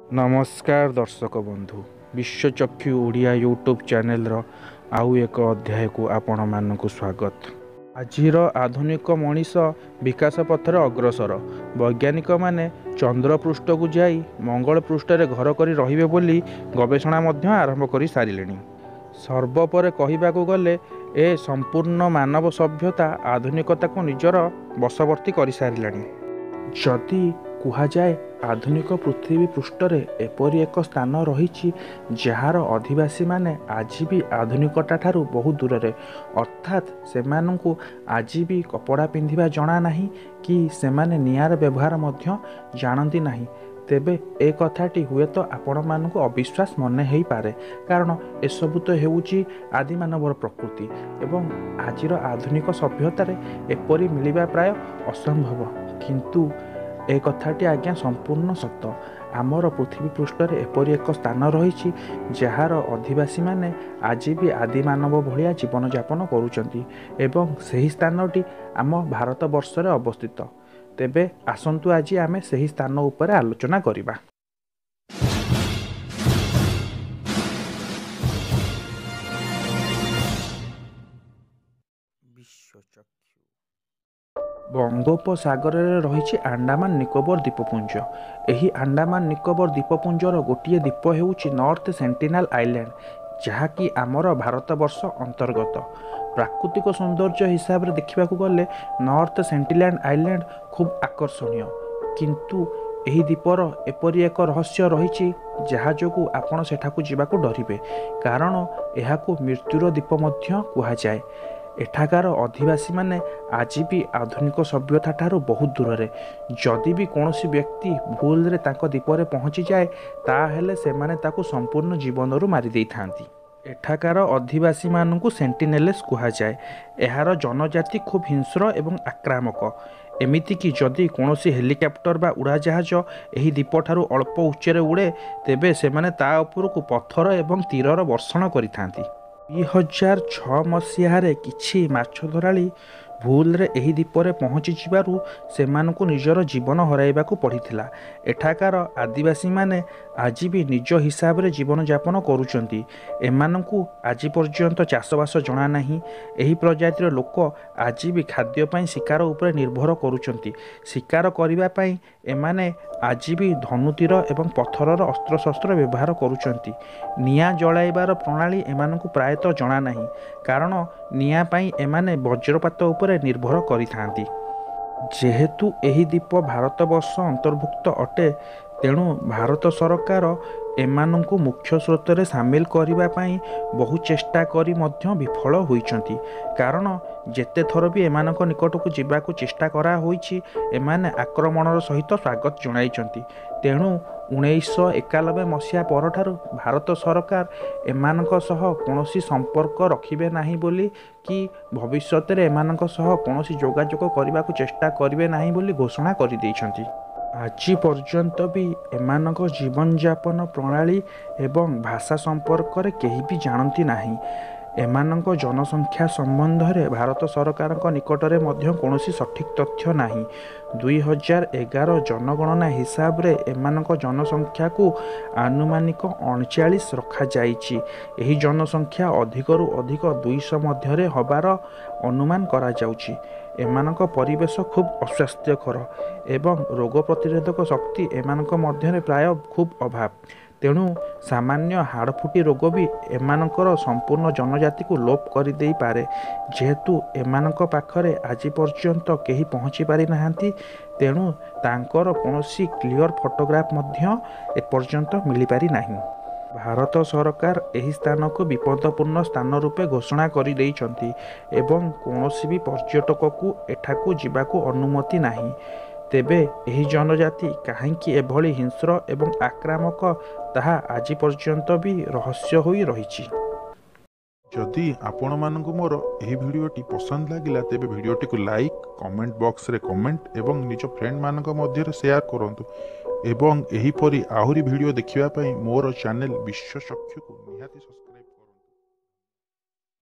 नमस्कार दर्शक बंधु विश्वचक्षु ओडिया यूट्यूब चैनल आउ एक अध्याय को आपण मानक स्वागत। आजिर आधुनिक मनीष विकास पथर अग्रसर वैज्ञानिक माने चंद्र पृष्ठ को जाई मंगल पृष्ठ रे घर करी रहिबे बोली गवेषणा मध्य आरंभ करी सारिलेनी। सर्वपर कहबाकू गले ए संपूर्ण मानव सभ्यता आधुनिकता को निजर बशवर्ती कर सारिलानी। जदि कुहाजाए आधुनिक पृथ्वी पृष्ठरे एपरी एक स्थान रही जार अधिवासी माने आज भी आधुनिकता ठारू बहुत दूर रे, अर्थात सेमानंकु आज भी कपड़ा पिंधिबा जणा नाही कि सेमाने नियार व्यवहार मध्य जानती नाही। तेबे ए कथाटी हुए तो आपण मानक अविश्वास मन हो पारे, कारण एसबू तो हेउची आदि मानवर प्रकृति एवं आजिर आधुनिक सभ्यतार एपरी मिलिबा प्राय असंभव। किंतु ए कथाटी आज्ञा संपूर्ण सत्य। आमर पृथ्वी पृष्ठ रे एपरी एक स्थान रही जार अधिवासी माने आज भी आदि मानव भलिया जीवन यापन करुचंती एवं सही स्थानटी आम भारत वर्ष रे अवस्थित। तेबे आसंतु आज आमे सही स्थान उपरे आलोचना करिबा। बंगोपसागर रे रही आंडामान निकोबर द्वीपपुंज। एही आंडामान निकोबर द्वीपपुंजर गोटे द्वीप हेउची नॉर्थ सेंटिनल आइलैंड, जहाँकि आमर भारत वर्ष अंतर्गत। प्राकृतिक सौंदर्य हिसाब रे देखिबाकू गले नॉर्थ सेंटिनल आइलैंड खूब आकर्षणीय, किंतु एही द्वीपर एपरी एक रहस्य रही जहा जोगु आपण सेठाकू जिबाकू डरिबे, कारण एहाकू मृत्युर द्वीप मध्य कुहाजाए। एठाकार अधिवासी माने आज भी आधुनिक सभ्यता ठारू बहुत दूर रे। जदि भी कौनसी व्यक्ति भूल रे ताको द्वीपरे पहुँची जाए ताहेले सेमाने ताकू संपूर्ण जीवनरू मारी देई थांती। एठाकार अधिवासी मानकू सेंटिनेलेस कुहाजाए। एहार जनजाति खूब हिंस्र एवं आक्रामक, एमिति कि जदि कौनसी हेलिकॉप्टर बा उड़ाजहाज एही द्वीप ठारू अल्प उच्चरे उड़े तेबे सेमाने ता उपरकू पत्थर एवं तीरर वर्षण करिथांती। 2006 मसीहारे किछि माछ धराली भूल रे एही द्वीपरे पहुँची जिबारु सेमानकु निजर जीवन हराइबाकू पड़िथिला। एठाकार आदिवासी माने आज भी निज हिसाब रे जीवन यापन करुचंती। एमानकु आज पर्यंत चाषबास जणा नाही। एही प्रजातिर लोक आज भी खाद्य पाई शिकार उपरे निर्भर करुचंती। शिकार करिबा पाई एमाने आज भी धनुतीर एवं पत्थरर अस्त्रशस्त्र व्यवहार करुचंती। निया जलाइबार प्रणाली एमानकु प्रायतः जणा नाही, कारण निया पाई एमाने वज्रपात उपरे निर्भर करिथांती। जेहेतु एही द्वीप भारत वर्ष अंतर्भुक्त अटे, तेणु भारत सरकार एमानंकु मुख्य स्रोत रे सामिल करिबा पाई बहु चेष्टा करी मध्य विफल होइचंती, कारण जेते थर भी एमानक निकटकू जिबाकू चेष्टा करा होइछि एमाने आक्रमणर सहित स्वागत जणाइचंती। तेणु 1991 मसीहा परठारु भारत सरकार एमानक सह कोनोसी संपर्क रखिबे नाही बोली कि भविष्यत रे एमानक सह कोनोसी जोगाजोग करिबाकू चेष्टा करिबे नाही बोली घोषणा करि दैछंती। आज पर्यंत भी एमानक जीवन यापन प्रणाली एवं भाषा संपर्क रे केही भी जानती नाही। एमानक जनसंख्या संबंध रे भारत सरकार निकट रे मध्य कोनोसी सठिक तथ्य नाही। 2011 जनगणना हिसाब रे एमानक जनसंख्या को आनुमानिक 39 रखा जाइछि। एही जनसंख्या अधिकरु अधिक 200 मध्य रे हबार अनुमान करा जाउछि। एमानक परिवेश खूब अस्वास्थ्यकर एवं रोग प्रतिरोधक शक्ति एमानक मध्य प्राय खूब अभाव। तेणु सामान्य हाड़फुटी रोग भी एमानकर संपूर्ण जनजाति को लोप कर दे पारे। जेहेतु एमानक पाखरे आज पर्यंत केही पहुँची पारि नाहांती, तेणु तांकर कौनसी क्लियर फोटोग्राफ मध्य एपर्यंत मिली पारि नाही। भारत सरकार एही स्थान को विपदपूर्ण स्थान रूपे घोषणा कर देइचंती एवं कौनसी भी पर्यटक को एठाकू जिबाकू अनुमति नाही। तेबे एही जनजाति काहेकि एभली हिंस्र एवं आक्रामक ताहा आज पर्यंत भी रहस्य होई रहिछि। जदि आपण मानकु मोर एही भिडियोटी पसंद लागिला तेबे भिडियोटी को लाइक, कमेंट बॉक्स रे कमेंट एवं निज फ्रेंड मानक मध्य रे शेयर करंतु एवं एही परी आहुरी भिडियो देखिबा पई मोर चैनल विश्वचक्षु को निहाती